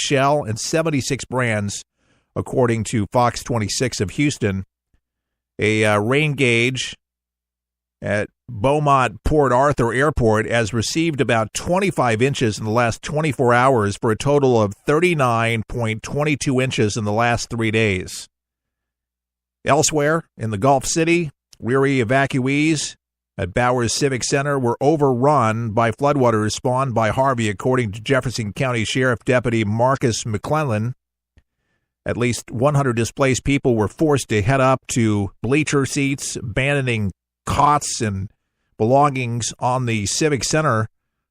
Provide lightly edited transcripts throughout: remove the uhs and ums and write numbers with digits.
Shell, and 76 brands, according to Fox 26 of Houston. A rain gauge at Beaumont Port Arthur Airport has received about 25 inches in the last 24 hours for a total of 39.22 inches in the last 3 days. Elsewhere, in the Gulf City, weary evacuees at Bowers Civic Center were overrun by floodwaters spawned by Harvey, according to Jefferson County Sheriff Deputy Marcus McClellan. At least 100 displaced people were forced to head up to bleacher seats, abandoning cots and belongings on the Civic Center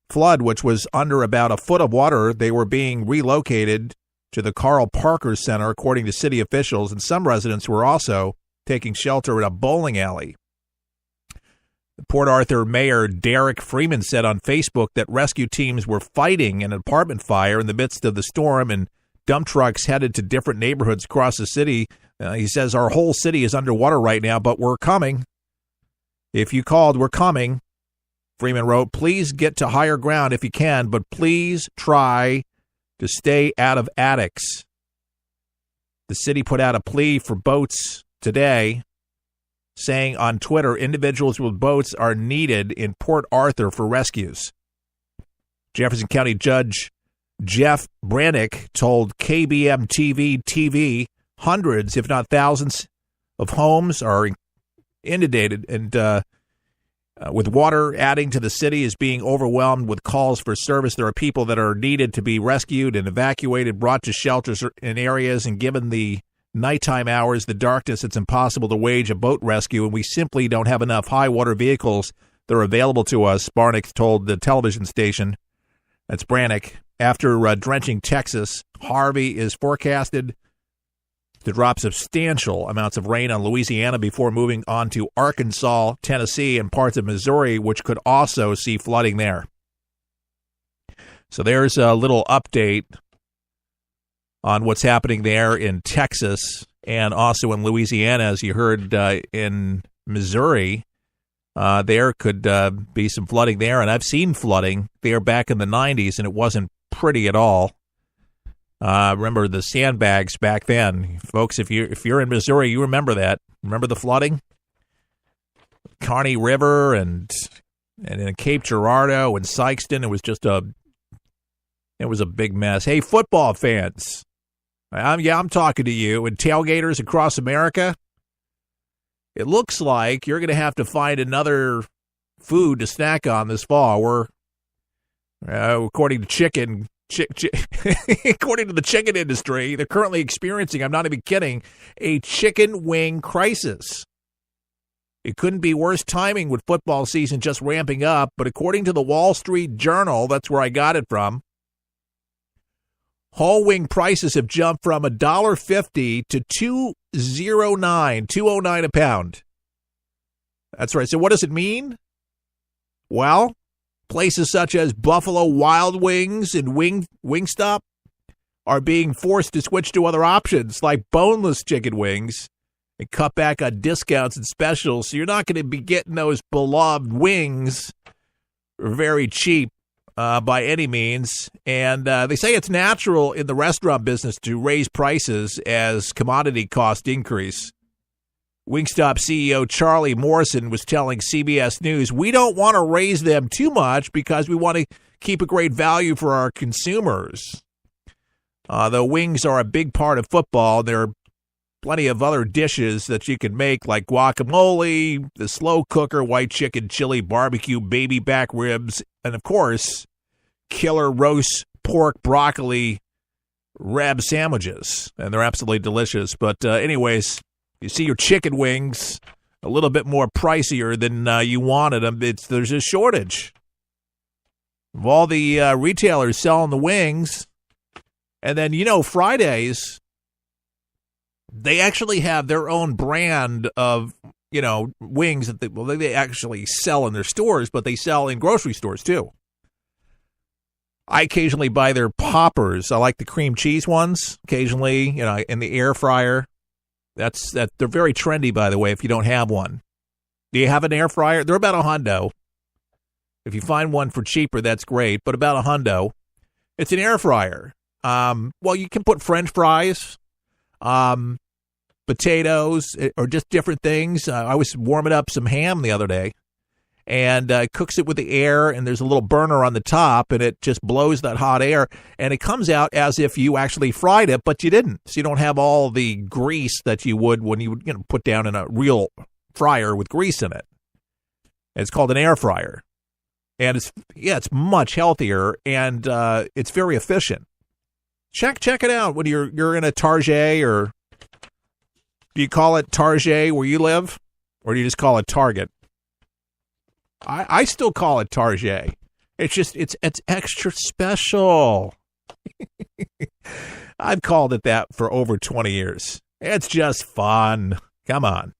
flood, which was under about a foot of water. They were being relocated to the Carl Parker Center, according to city officials, and some residents were also taking shelter in a bowling alley. Port Arthur Mayor Derek Freeman said on Facebook that rescue teams were fighting an apartment fire in the midst of the storm, and dump trucks headed to different neighborhoods across the city. He says, our whole city is underwater right now, but we're coming. If you called, we're coming. Freeman wrote, please get to higher ground if you can, but please try to stay out of attics. The city put out a plea for boats today, saying on Twitter, individuals with boats are needed in Port Arthur for rescues. Jefferson County Judge Jeff Brannick told KBM TV hundreds, if not thousands, of homes are inundated, and with water adding to the city is being overwhelmed with calls for service. There are people that are needed to be rescued and evacuated, brought to shelters in areas, and given the nighttime hours, the darkness, it's impossible to wage a boat rescue, and we simply don't have enough high water vehicles that are available to us, Brannick told the television station. That's Brannick. After drenching Texas, Harvey is forecasted to drop substantial amounts of rain on Louisiana before moving on to Arkansas, Tennessee, and parts of Missouri, which could also see flooding there. So there's a little update on what's happening there in Texas and also in Louisiana. As you heard in Missouri, there could be some flooding there, and I've seen flooding there back in the 90s, and it wasn't pretty at all. Remember the sandbags back then, folks. If you're in Missouri, you remember that. Remember the flooding, Kearney River, and in Cape Girardeau and Sykeston. It was a big mess. Hey, football fans, I'm talking to you, and tailgaters across America. It looks like you're going to have to find another food to snack on this fall. We're according to according to the chicken industry, they're currently experiencing, I'm not even kidding, a chicken wing crisis. It couldn't be worse timing with football season just ramping up, but according to the Wall Street Journal, that's where I got it from, whole wing prices have jumped from $1.50 to $2.09 a pound. That's right. So what does it mean? Well, places such as Buffalo Wild Wings and Wingstop are being forced to switch to other options like boneless chicken wings and cut back on discounts and specials. So you're not going to be getting those beloved wings very cheap by any means. And they say it's natural in the restaurant business to raise prices as commodity costs increase. Wingstop CEO Charlie Morrison was telling CBS News, we don't want to raise them too much because we want to keep a great value for our consumers. The wings are a big part of football. There are plenty of other dishes that you can make, like guacamole, the slow cooker, white chicken, chili, barbecue, baby back ribs, and, of course, killer roast pork, broccoli, rab sandwiches. And they're absolutely delicious. But anyways, you see your chicken wings a little bit more pricier than you wanted them. There's a shortage of all the retailers selling the wings. And then, Fridays, they actually have their own brand of, wings that they actually sell in their stores, but they sell in grocery stores too. I occasionally buy their poppers. I like the cream cheese ones occasionally, in the air fryer. They're very trendy, by the way, if you don't have one. Do you have an air fryer? They're about $100. If you find one for cheaper, that's great, but about $100. It's an air fryer. Well, you can put French fries, potatoes, or just different things. I was warming up some ham the other day, and cooks it with the air, and there's a little burner on the top, and it just blows that hot air, and it comes out as if you actually fried it, but you didn't. So you don't have all the grease that you would when you would put down in a real fryer with grease in it. It's called an air fryer, and it's much healthier, and it's very efficient. Check it out when you're in a Target, or do you call it Target where you live, or do you just call it Target? I still call it Target. It's just it's extra special. I've called it that for over 20 years. It's just fun. Come on.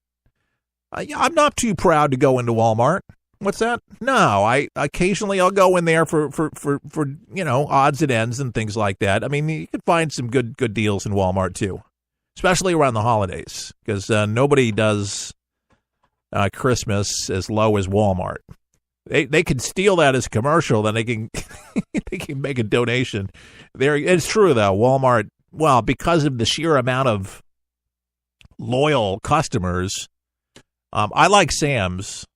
I'm not too proud to go into Walmart. What's that? No, occasionally I'll go in there for odds and ends and things like that. I mean, you can find some good deals in Walmart too, especially around the holidays, because nobody does Christmas as low as Walmart. They can steal that as a commercial, then they can they can make a donation. It's true though, Walmart. Well, because of the sheer amount of loyal customers, I like Sam's.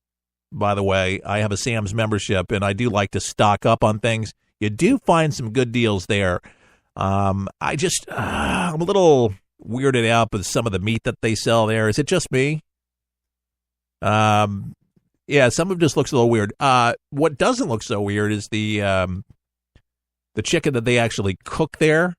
By the way, I have a Sam's membership, and I do like to stock up on things. You do find some good deals there. I'm a little weirded out with some of the meat that they sell there. Is it just me? Yeah, some of it just looks a little weird. What doesn't look so weird is the chicken that they actually cook there.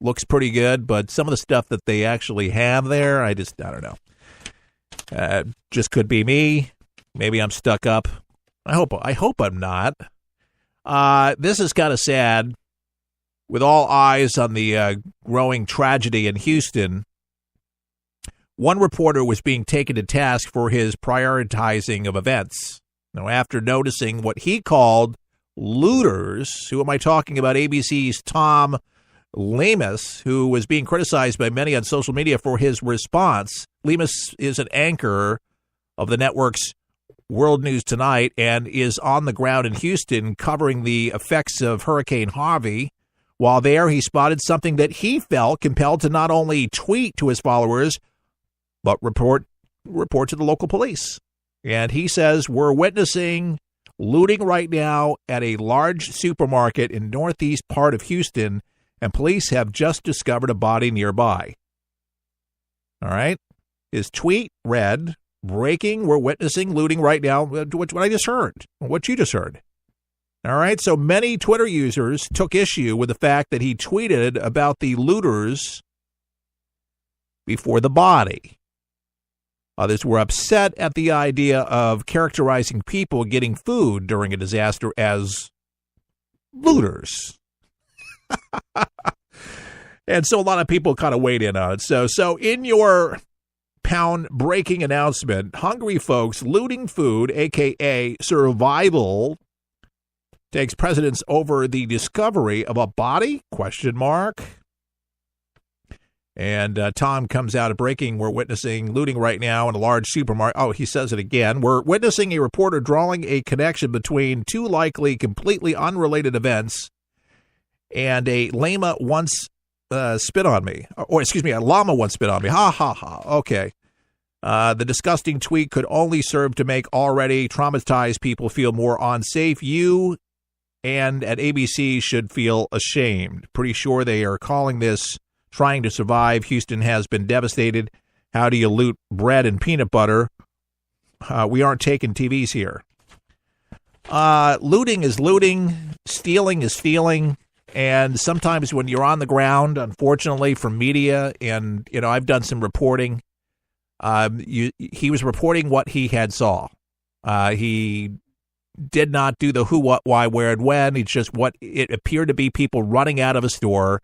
Looks pretty good, but some of the stuff that they actually have there, I don't know. Just could be me. Maybe I'm stuck up. I hope I'm not. This is kind of sad. With all eyes on the growing tragedy in Houston, one reporter was being taken to task for his prioritizing of events. Now, after noticing what he called looters, who am I talking about? ABC's Tom Lemus, who was being criticized by many on social media for his response. Lemus is an anchor of the network's World News Tonight and is on the ground in Houston covering the effects of Hurricane Harvey. While there, he spotted something that he felt compelled to not only tweet to his followers, but report to the local police. And he says, we're witnessing looting right now at a large supermarket in northeast part of Houston, and police have just discovered a body nearby. All right. His tweet read, breaking, we're witnessing looting right now, what I just heard, what you just heard. All right, so many Twitter users took issue with the fact that he tweeted about the looters before the body. Others were upset at the idea of characterizing people getting food during a disaster as looters. And so a lot of people kind of weighed in on it. So in your pound-breaking announcement, hungry folks looting food, a.k.a. survival, takes precedence over the discovery of a body? ? And Tom comes out of breaking. We're witnessing looting right now in a large supermarket. Oh, he says it again. We're witnessing a reporter drawing a connection between two likely completely unrelated events, and a llama once spit on me. Or, excuse me, a llama once spit on me. Ha, ha, ha. Okay. The disgusting tweet could only serve to make already traumatized people feel more unsafe. You and at ABC should feel ashamed. Pretty sure they are calling this trying to survive. Houston has been devastated. How do you loot bread and peanut butter? We aren't taking TVs here. Looting is looting. Stealing is stealing. And sometimes when you're on the ground, unfortunately for media, and, I've done some reporting, he was reporting what he had saw. He did not do the who, what, why, where, and when. It's just what it appeared to be people running out of a store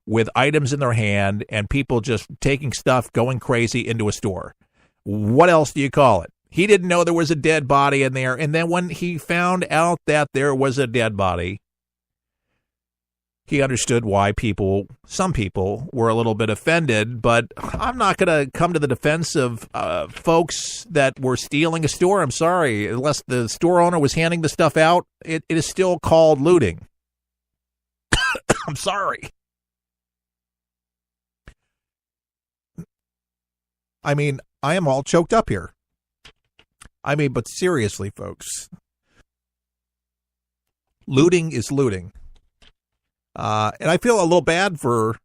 with items in their hand and people just taking stuff, going crazy into a store. What else do you call it? He didn't know there was a dead body in there. And then when he found out that there was a dead body, he understood why some people were a little bit offended, but I'm not going to come to the defense of folks that were stealing a store. I'm sorry. Unless the store owner was handing the stuff out, it is still called looting. I'm sorry. I mean, I am all choked up here. I mean, but seriously, folks, looting is looting. And I feel a little bad for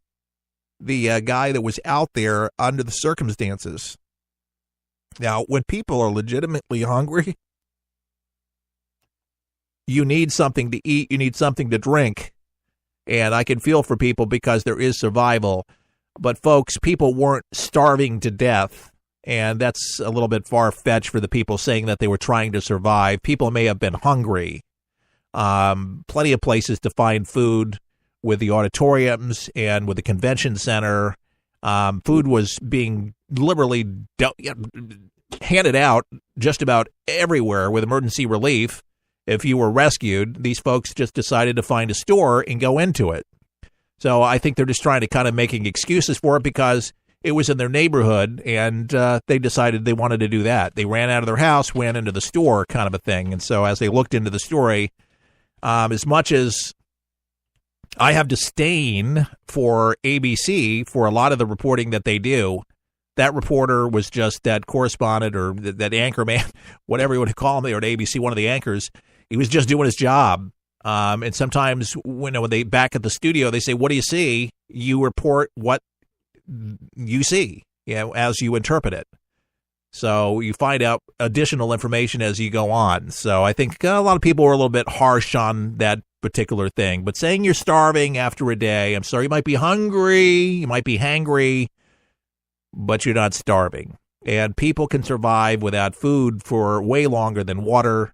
the guy that was out there under the circumstances. Now, when people are legitimately hungry, you need something to eat, you need something to drink. And I can feel for people because there is survival. But, folks, people weren't starving to death. And that's a little bit far-fetched for the people saying that they were trying to survive. People may have been hungry. Plenty of places to find food with the auditoriums and with the convention center. Food was being liberally handed out just about everywhere with emergency relief. If you were rescued, these folks just decided to find a store and go into it. So I think they're just trying to kind of making excuses for it because it was in their neighborhood, and they decided they wanted to do that. They ran out of their house, went into the store kind of a thing. And so as they looked into the story, as much as I have disdain for ABC for a lot of the reporting that they do, that reporter was just that correspondent or that anchorman, whatever you want to call him, or at ABC, one of the anchors. He was just doing his job. And sometimes when they back at the studio, they say, "What do you see?" You report what you see, as you interpret it. So you find out additional information as you go on. So I think a lot of people were a little bit harsh on that particular thing. But saying you're starving after a day, I'm sorry, you might be hungry, you might be hangry, but you're not starving. And people can survive without food for way longer than water.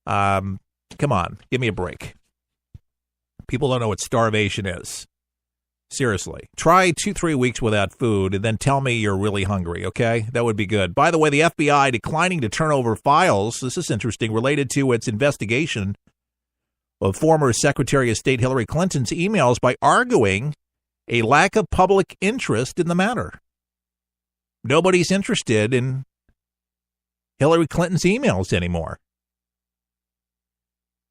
Come on, give me a break. People don't know what starvation is. Seriously. Try 2-3 weeks without food and then tell me you're really hungry, okay? That would be good. By the way, the FBI declining to turn over files, this is interesting, related to its investigation of former Secretary of State Hillary Clinton's emails by arguing a lack of public interest in the matter. Nobody's interested in Hillary Clinton's emails anymore.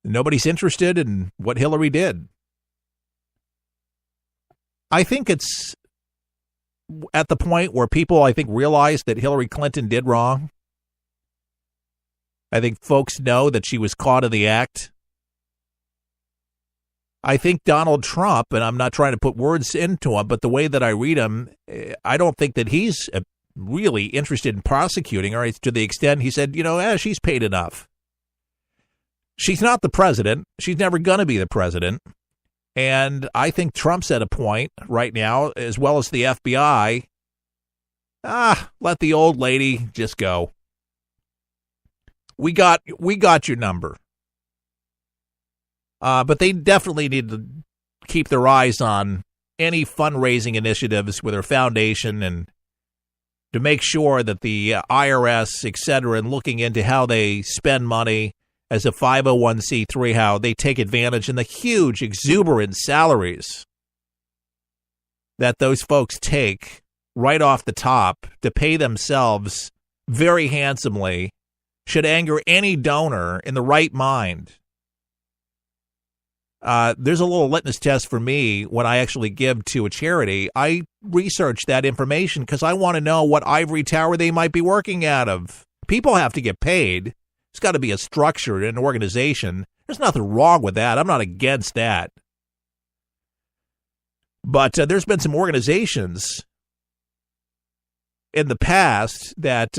Nobody's interested in what Hillary did. I think it's at the point where people, I think, realize that Hillary Clinton did wrong. I think folks know that she was caught in the act. I think Donald Trump, and I'm not trying to put words into him, but the way that I read him, I don't think that he's really interested in prosecuting her to the extent he said, she's paid enough. She's not the president. She's never going to be the president. And I think Trump's at a point right now, as well as the FBI, let the old lady just go. We got your number. But they definitely need to keep their eyes on any fundraising initiatives with her foundation and to make sure that the IRS, et cetera, and looking into how they spend money as a 501c3, how they take advantage in the huge, exuberant salaries that those folks take right off the top to pay themselves very handsomely, should anger any donor in the right mind. There's a little litmus test for me when I actually give to a charity. I research that information because I want to know what ivory tower they might be working out of. People have to get paid. It's got to be a structure, an organization. There's nothing wrong with that. I'm not against that. But there's been some organizations in the past that,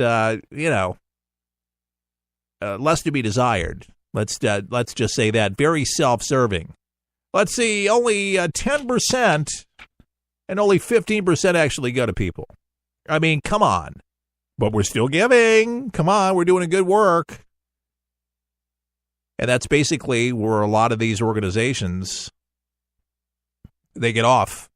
less to be desired. Let's just say that. Very self-serving. Let's see, only 10% and only 15% actually go to people. I mean, come on. But we're still giving. Come on, we're doing good work. And that's basically where a lot of these organizations, they get off.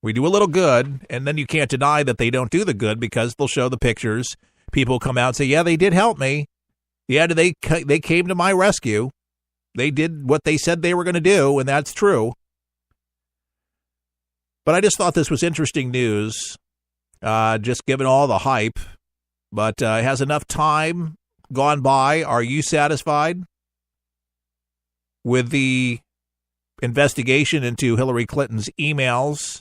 We do a little good, and then you can't deny that they don't do the good because they'll show the pictures. People come out and say, yeah, they did help me. Yeah, they came to my rescue. They did what they said they were going to do, and that's true. But I just thought this was interesting news, just given all the hype. But has enough time gone by? Are you satisfied with the investigation into Hillary Clinton's emails